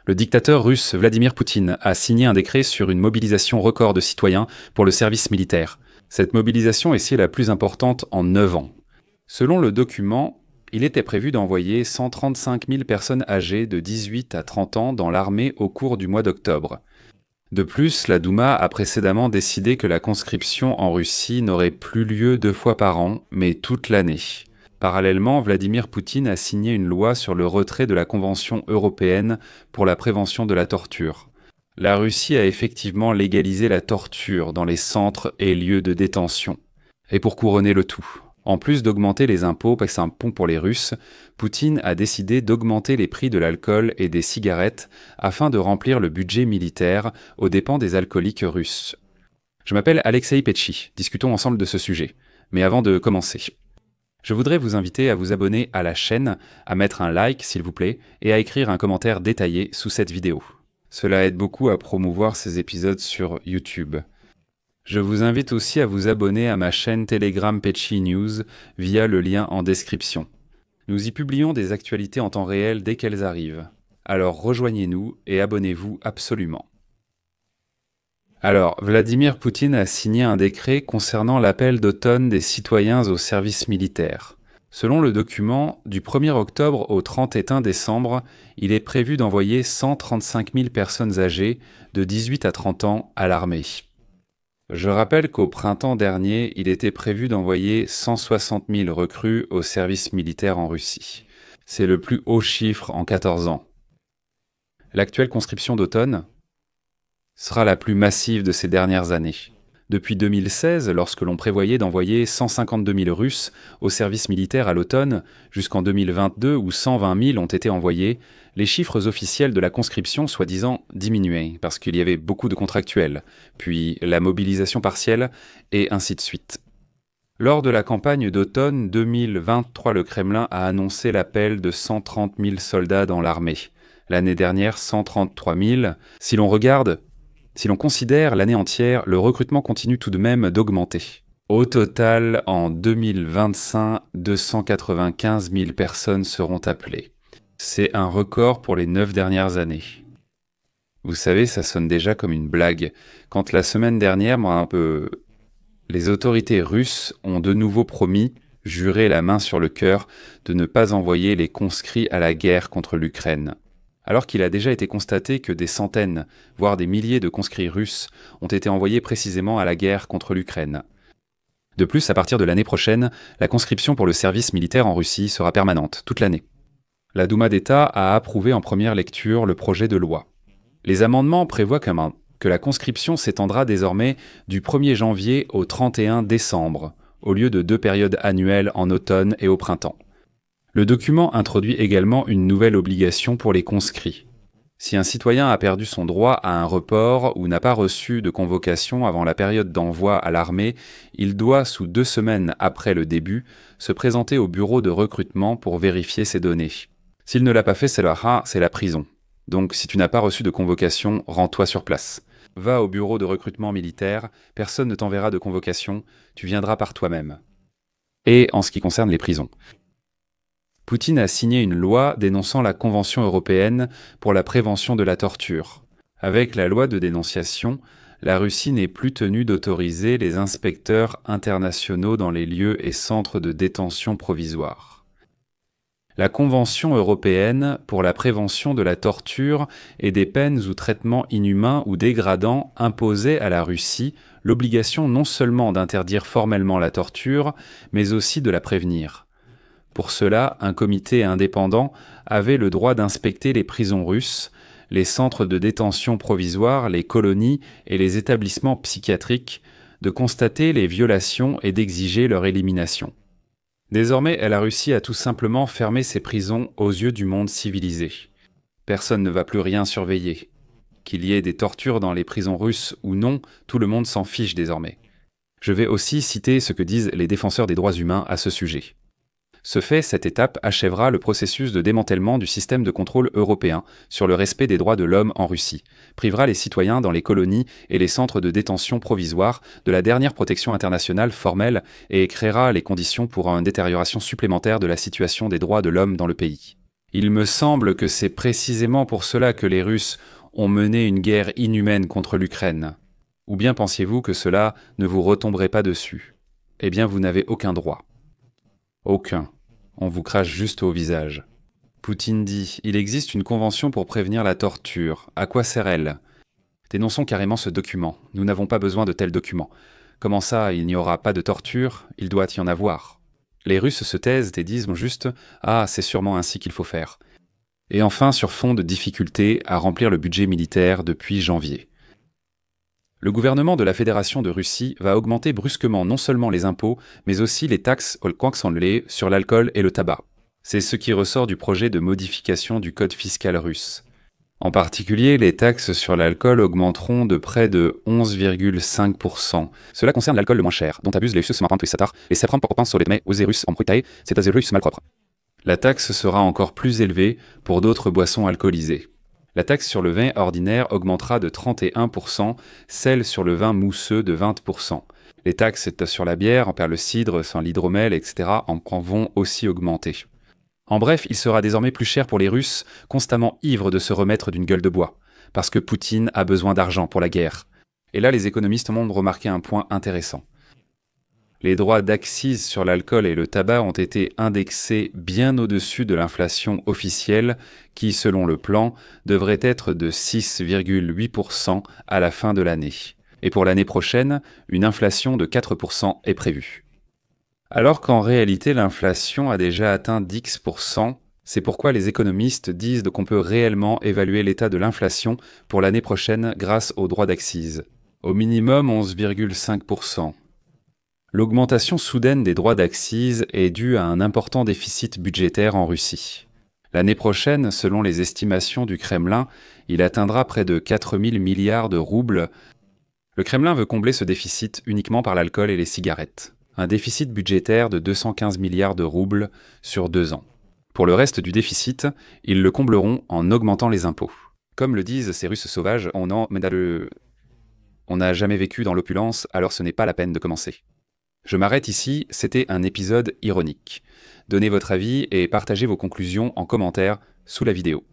Le dictateur russe Vladimir Poutine a signé un décret sur une mobilisation record de citoyens pour le service militaire. Cette mobilisation est la plus importante en 9 ans. Selon le document, il était prévu d'envoyer 135 000 personnes âgées de 18 à 30 ans dans l'armée au cours du mois d'octobre. De plus, la Douma a précédemment décidé que la conscription en Russie n'aurait plus lieu 2 fois par an, mais toute l'année. Parallèlement, Vladimir Poutine a signé une loi sur le retrait de la Convention européenne pour la prévention de la torture. La Russie a effectivement légalisé la torture dans les centres et lieux de détention. Et pour couronner le tout, en plus d'augmenter les impôts, parce que c'est un pont pour les Russes, Poutine a décidé d'augmenter les prix de l'alcool et des cigarettes afin de remplir le budget militaire aux dépens des alcooliques russes. Je m'appelle Alexei Petchi, discutons ensemble de ce sujet. Mais avant de commencer, je voudrais vous inviter à vous abonner à la chaîne, à mettre un like s'il vous plaît, et à écrire un commentaire détaillé sous cette vidéo. Cela aide beaucoup à promouvoir ces épisodes sur YouTube. Je vous invite aussi à vous abonner à ma chaîne Telegram Petchi News via le lien en description. Nous y publions des actualités en temps réel dès qu'elles arrivent. Alors rejoignez-nous et abonnez-vous absolument. Alors, Vladimir Poutine a signé un décret concernant l'appel d'automne des citoyens au service militaire. Selon le document, du 1er octobre au 31 décembre, il est prévu d'envoyer 135 000 personnes âgées de 18 à 30 ans à l'armée. Je rappelle qu'au printemps dernier, il était prévu d'envoyer 160 000 recrues au service militaire en Russie. C'est le plus haut chiffre en 14 ans. L'actuelle conscription d'automne sera la plus massive de ces dernières années. Depuis 2016, lorsque l'on prévoyait d'envoyer 152 000 Russes au service militaire à l'automne, jusqu'en 2022 où 120 000 ont été envoyés, les chiffres officiels de la conscription soi-disant diminuaient, parce qu'il y avait beaucoup de contractuels, puis la mobilisation partielle, et ainsi de suite. Lors de la campagne d'automne 2023, le Kremlin a annoncé l'appel de 130 000 soldats dans l'armée. L'année dernière, 133 000. Si l'on considère l'année entière, le recrutement continue tout de même d'augmenter. Au total, en 2025, 295 000 personnes seront appelées. C'est un record pour les 9 dernières années. Vous savez, ça sonne déjà comme une blague. Quand la semaine dernière, les autorités russes ont de nouveau promis, juré la main sur le cœur, de ne pas envoyer les conscrits à la guerre contre l'Ukraine. Alors qu'il a déjà été constaté que des centaines, voire des milliers de conscrits russes ont été envoyés précisément à la guerre contre l'Ukraine. De plus, à partir de l'année prochaine, la conscription pour le service militaire en Russie sera permanente, toute l'année. La Douma d'État a approuvé en première lecture le projet de loi. Les amendements prévoient que la conscription s'étendra désormais du 1er janvier au 31 décembre, au lieu de 2 périodes annuelles en automne et au printemps. Le document introduit également une nouvelle obligation pour les conscrits. Si un citoyen a perdu son droit à un report ou n'a pas reçu de convocation avant la période d'envoi à l'armée, il doit, sous 2 semaines après le début, se présenter au bureau de recrutement pour vérifier ses données. S'il ne l'a pas fait, c'est la prison. Donc si tu n'as pas reçu de convocation, rends-toi sur place. Va au bureau de recrutement militaire, personne ne t'enverra de convocation, tu viendras par toi-même. Et en ce qui concerne les prisons, Poutine a signé une loi dénonçant la Convention européenne pour la prévention de la torture. Avec la loi de dénonciation, la Russie n'est plus tenue d'autoriser les inspecteurs internationaux dans les lieux et centres de détention provisoire. La Convention européenne pour la prévention de la torture et des peines ou traitements inhumains ou dégradants imposait à la Russie l'obligation non seulement d'interdire formellement la torture, mais aussi de la prévenir. Pour cela, un comité indépendant avait le droit d'inspecter les prisons russes, les centres de détention provisoire, les colonies et les établissements psychiatriques, de constater les violations et d'exiger leur élimination. Désormais, la Russie a tout simplement fermé ses prisons aux yeux du monde civilisé. Personne ne va plus rien surveiller. Qu'il y ait des tortures dans les prisons russes ou non, tout le monde s'en fiche désormais. Je vais aussi citer ce que disent les défenseurs des droits humains à ce sujet. Ce fait, cette étape achèvera le processus de démantèlement du système de contrôle européen sur le respect des droits de l'homme en Russie, privera les citoyens dans les colonies et les centres de détention provisoires de la dernière protection internationale formelle et créera les conditions pour une détérioration supplémentaire de la situation des droits de l'homme dans le pays. Il me semble que c'est précisément pour cela que les Russes ont mené une guerre inhumaine contre l'Ukraine. Ou bien pensiez-vous que cela ne vous retomberait pas dessus? Eh bien, vous n'avez aucun droit. Aucun. On vous crache juste au visage. Poutine dit « Il existe une convention pour prévenir la torture. À quoi sert-elle » Dénonçons carrément ce document. Nous n'avons pas besoin de tels documents. Comment ça, il n'y aura pas de torture? Il doit y en avoir. Les Russes se taisent et disent juste « Ah, c'est sûrement ainsi qu'il faut faire ». Et enfin, sur fond de difficulté à remplir le budget militaire depuis janvier. Le gouvernement de la Fédération de Russie va augmenter brusquement non seulement les impôts, mais aussi les taxes sur l'alcool et le tabac. C'est ce qui ressort du projet de modification du code fiscal russe. En particulier, les taxes sur l'alcool augmenteront de près de 11,5%. Cela concerne l'alcool le moins cher, dont abusent les malpropres. La taxe sera encore plus élevée pour d'autres boissons alcoolisées. La taxe sur le vin ordinaire augmentera de 31%, celle sur le vin mousseux de 20%. Les taxes sur la bière, le cidre, sans l'hydromel, etc. vont aussi augmenter. En bref, il sera désormais plus cher pour les Russes, constamment ivres de se remettre d'une gueule de bois, parce que Poutine a besoin d'argent pour la guerre. Et là, les économistes m'ont remarqué un point intéressant. Les droits d'accise sur l'alcool et le tabac ont été indexés bien au-dessus de l'inflation officielle qui, selon le plan, devrait être de 6,8% à la fin de l'année. Et pour l'année prochaine, une inflation de 4% est prévue. Alors qu'en réalité l'inflation a déjà atteint 10%, c'est pourquoi les économistes disent qu'on peut réellement évaluer l'état de l'inflation pour l'année prochaine grâce aux droits d'accise. Au minimum 11,5%. L'augmentation soudaine des droits d'accise est due à un important déficit budgétaire en Russie. L'année prochaine, selon les estimations du Kremlin, il atteindra près de 4 000 milliards de roubles. Le Kremlin veut combler ce déficit uniquement par l'alcool et les cigarettes. Un déficit budgétaire de 215 milliards de roubles sur 2 ans. Pour le reste du déficit, ils le combleront en augmentant les impôts. Comme le disent ces Russes sauvages, on n'a jamais vécu dans l'opulence, alors ce n'est pas la peine de commencer. Je m'arrête ici, c'était un épisode ironique. Donnez votre avis et partagez vos conclusions en commentaire sous la vidéo.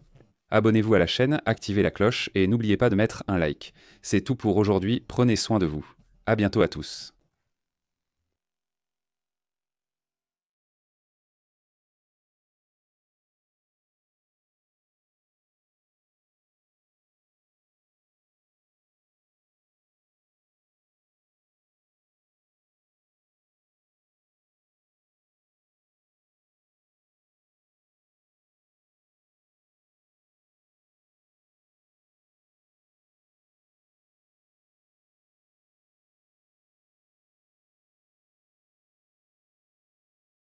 Abonnez-vous à la chaîne, activez la cloche et n'oubliez pas de mettre un like. C'est tout pour aujourd'hui, prenez soin de vous. À bientôt à tous.